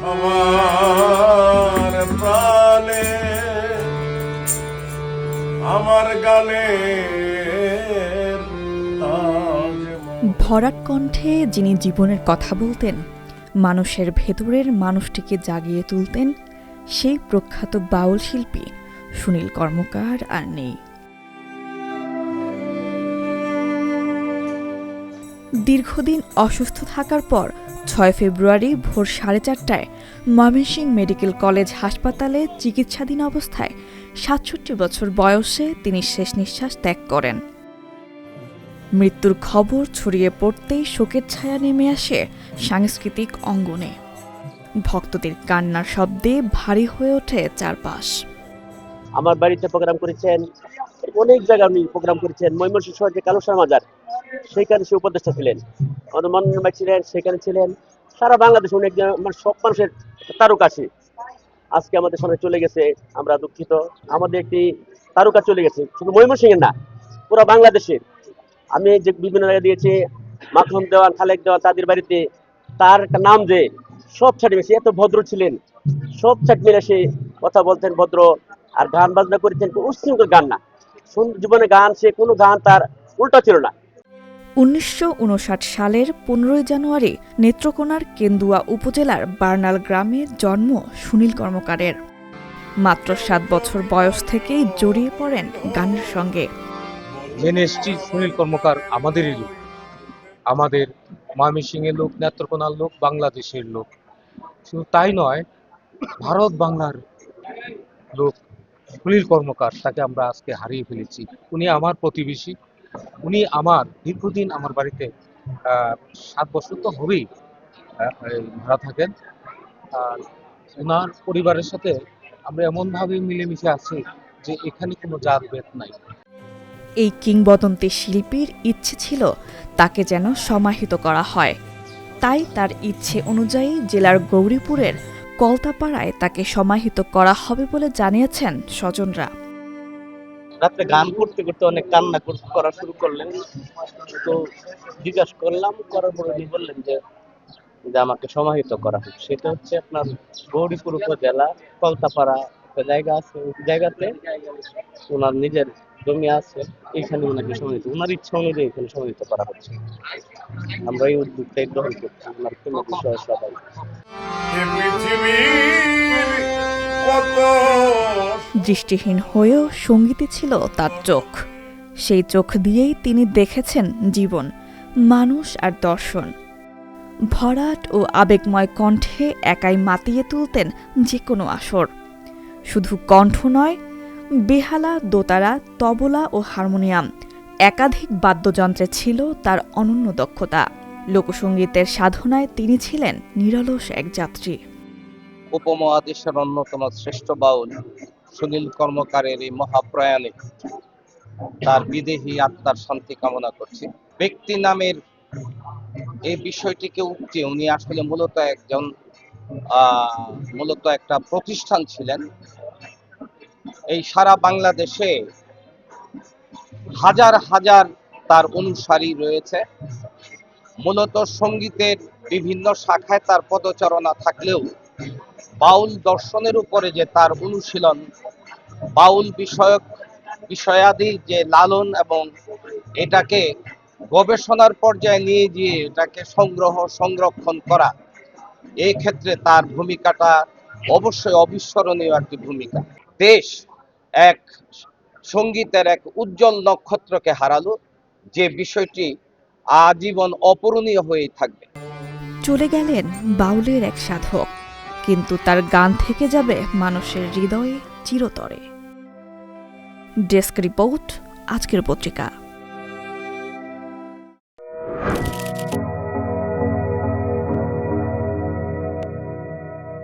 আমার প্রাণে আমার গানে ভরাট কণ্ঠে যিনি জীবনের কথা বলতেন, মানুষের ভেতরের মানুষটিকে জাগিয়ে তুলতেন, সেই প্রখ্যাত বাউল শিল্পী সুনীল কর্মকার আর নেই। দীর্ঘদিন অসুস্থ থাকার পর ৬ ফেব্রুয়ারি ভোর 4:30টায় ময়মনসিংহ মেডিকেল কলেজ হাসপাতালে চিকিৎসাধীন অবস্থায় ৬৭ বছর বয়সে তিনি শেষ নিঃশ্বাস ত্যাগ করেন। মৃত্যুর খবর ছড়িয়ে পড়তেই শোকের ছায়া নেমে আসে সাংস্কৃতিক অঙ্গনে। ভক্তদের কান্নার শব্দে ভারী হয়ে ওঠে চারপাশ। আমার বাড়িতে প্রোগ্রাম করেছেন, অনেক জায়গায় উনি প্রোগ্রাম করেছেন। ময়মনসিংহ শহর যে কালুসার মাজার, সেখানে সে উপদেষ্টা ছিলেন, আমাদের মনোনয়ন ভাই ছিলেন, সেখানে ছিলেন। সারা বাংলাদেশে উনি একজন সব মানুষের তারকা। আজকে আমাদের সামনে চলে গেছে, আমরা দুঃখিত। আমাদের একটি তারকা চলে গেছে, শুধু ময়মনসিংহের না, পুরো বাংলাদেশের। আমি যে বিভিন্ন জায়গায় দিয়েছি, মাখন দেওয়ান, খালেক দেওয়ান, তাদের বাড়িতে তার নাম যে সব ছাড়ি মেশে, এত ভদ্র ছিলেন, সব ছাড় মিলে সে কথা বলতেন, ভদ্র। আর গান বাজনা করেছেন, উচ্ছৃঙ্খল গান না, জীবনে গান, সে কোনো গান তার উল্টা ছিল না। ১৯৫৯ সালের ১৫ জানুয়ারি নেত্রকোনার কেন্দুয়া উপজেলার বার্নাল গ্রামে জন্ম সুনীল কর্মকারের। মাত্র ৭ বছর বয়স থেকেই জড়িয়ে পড়েন গানের সঙ্গে। জেনে এসেছি সুনীল কর্মকার আমাদেরই লোক, আমাদের ময়মনসিংহের লোক, নেত্রকোনার লোক, বাংলাদেশের লোক। শুধু তাই নয়, ভারত বাংলার লোক সুনীল কর্মকার, তাকে আমরা আজকে হারিয়ে ফেলেছি। উনি আমার প্রতিবেশী, উনি আমার দীর্ঘদিন আমার বাড়িতে 7 বছর তো হবেই ভাড়া থাকেন। আর ওনার পরিবারের সাথে আমরা এমনভাবে মিলেমিশে আছি যে এখানে কোনো জাতভেদ নাই। এই কিংবদন্তি শিল্পীর ইচ্ছে ছিল তাকে যেন সমাহিত করা হয়। তাই তার ইচ্ছে অনুযায়ী জেলার গৌরীপুরের কলতাপাড়ায় তাকে সমাহিত করা হবে বলে জানিয়েছেন স্বজনরা। রাত্রে গান করতে করতে অনেক কান্না করা শুরু করলেন। তো জিজ্ঞাসা করলাম, করার পরে উনি বললেন যে আমাকে সমাহিত করা হোক। সেটা হচ্ছে আপনার গৌরীপুর উপজেলা কলতাপাড়া একটা জায়গা আছে, ওই জায়গাতে ওনার নিজের জমি আছে, এখানে ওনাকে সমাহিত, ওনার ইচ্ছা অনুযায়ী এখানে সমাহিত করা হচ্ছে। আমরা এই উদ্যোগটাই গ্রহণ করছি, ওনার ফ্যামিলি সহ সবাই। দৃষ্টিহীন হয়েও সঙ্গীতে ছিল তার চোখ। সেই চোখ দিয়েই তিনি দেখেছেন জীবন, মানুষ আর দর্শন। ভরাট ও আবেগময় কণ্ঠে একাই মাতিয়ে তুলতেন যে কোনো আসর। শুধু কণ্ঠ নয়, বেহালা, দোতারা, তবলা ও হারমোনিয়াম, একাধিক বাদ্যযন্ত্রে ছিল তার অনন্য দক্ষতা। লোকসঙ্গীতের সাধনায় তিনি ছিলেন নিরলস এক যাত্রী। উপমহাদেশের অন্যতম শ্রেষ্ঠ বাউল সুনীল কর্মকারের এই মহাপ্রয়াণে তার বিদেহী আত্মার শান্তি কামনা করছি। ব্যক্তি নামের এই বিষয়টিকে উঠে উনি আসলে মূলত একটা প্রতিষ্ঠান ছিলেন। এই সারা বাংলাদেশে হাজার হাজার তার অনুসারী রয়েছে। মূলত সঙ্গীতের বিভিন্ন শাখায় তার পদচারণা থাকলেও বাউল দর্শনের উপরে যে তার অনুশীলন, বাউল বিষয়াদি যে লালন এবং এটাকে গবেষণার পর্যায়ে নিয়ে গিয়ে এটাকে সংরক্ষণ করা, এই ক্ষেত্রে তার ভূমিকাটা অবশ্যই অবিস্মরণীয় একটি ভূমিকা। দেশ এক সঙ্গীতের এক উজ্জ্বল নক্ষত্রকে হারালো, যে বিষয়টি আজীবন অপূরণীয় হয়েই থাকবে। চলে গেলেন বাউলের এক সাধক, কিন্তু তার গান থেকে যাবে মানুষের হৃদয়ে চিরতরে। ডেস্ক রিপোর্ট, আজকের পত্রিকা।